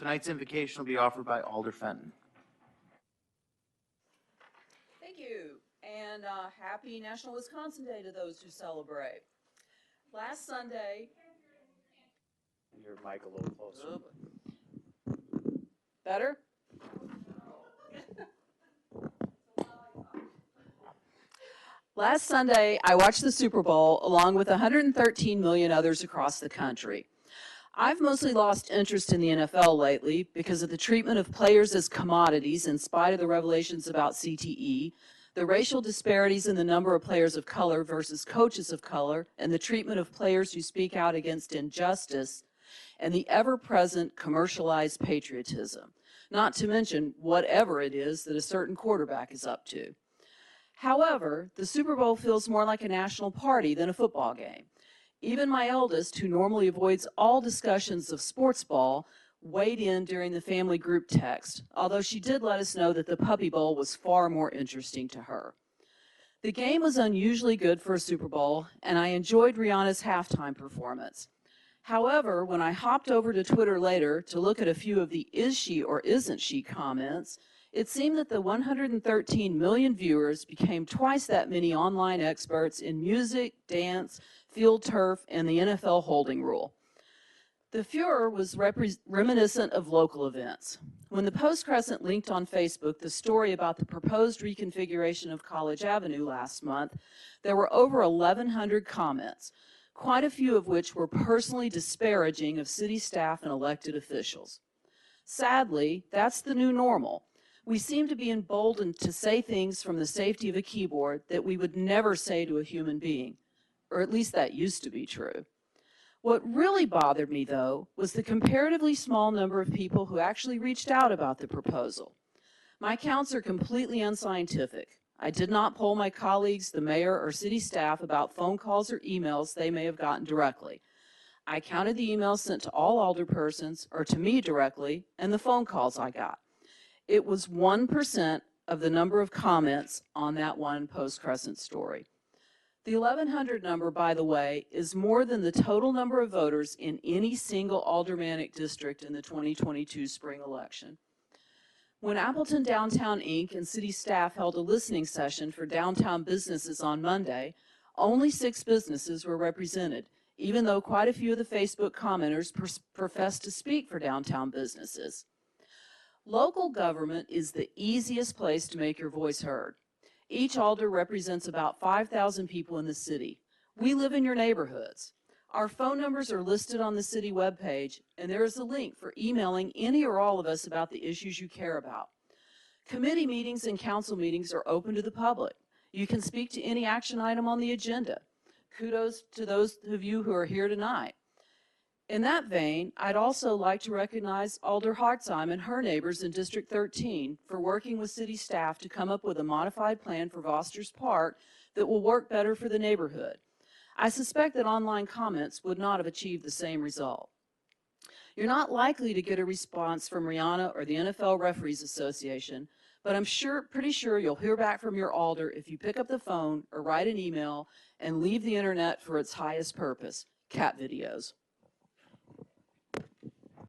Tonight's invocation will be offered by Alder Fenton. Thank you, and happy National Wisconsin Day to those who celebrate. Last Sunday, Your mic a little closer. Better? Last Sunday, I watched the Super Bowl along with 113 million others across the country. I've mostly lost interest in the NFL lately because of the treatment of players as commodities in spite of the revelations about CTE, the racial disparities in the number of players of color versus coaches of color, and the treatment of players who speak out against injustice, and the ever-present commercialized patriotism, not to mention whatever it is that a certain quarterback is up to. However, the Super Bowl feels more like a national party than a football game. Even my eldest, who normally avoids all discussions of sports ball, weighed in during the family group text, although she did let us know that the Puppy Bowl was far more interesting to her. The game was unusually good for a Super Bowl, and I enjoyed Rihanna's halftime performance. However, when I hopped over to Twitter later to look at a few of the is she or isn't she comments, it seemed that the 113 million viewers became twice that many online experts in music, dance, field turf, and the NFL holding rule. The furor was reminiscent of local events. When the Post-Crescent linked on Facebook the story about the proposed reconfiguration of College Avenue last month, there were over 1,100 comments, quite a few of which were personally disparaging of city staff and elected officials. Sadly, that's the new normal. We seem to be emboldened to say things from the safety of a keyboard that we would never say to a human being, or at least that used to be true. What really bothered me, though, was the comparatively small number of people who actually reached out about the proposal. My counts are completely unscientific. I did not poll my colleagues, the mayor, or city staff about phone calls or emails they may have gotten directly. I counted the emails sent to all alderpersons, or to me directly, and the phone calls I got. It was 1% of the number of comments on that one Post-Crescent story. The 1,100 number, by the way, is more than the total number of voters in any single aldermanic district in the 2022 spring election. When Appleton Downtown Inc. and city staff held a listening session for downtown businesses on Monday, only 6 businesses were represented, even though quite a few of the Facebook commenters professed to speak for downtown businesses. Local government is the easiest place to make your voice heard. Each alder represents about 5,000 people in the city. We live in your neighborhoods. Our phone numbers are listed on the city webpage, and there is a link for emailing any or all of us about the issues you care about. Committee meetings and council meetings are open to the public. You can speak to any action item on the agenda. Kudos to those of you who are here tonight. In that vein, I'd also like to recognize Alder Hartzheim and her neighbors in District 13 for working with city staff to come up with a modified plan for Vosters Park that will work better for the neighborhood. I suspect that online comments would not have achieved the same result. You're not likely to get a response from Rihanna or the NFL Referees Association, but I'm pretty sure you'll hear back from your alder if you pick up the phone or write an email and leave the internet for its highest purpose, cat videos.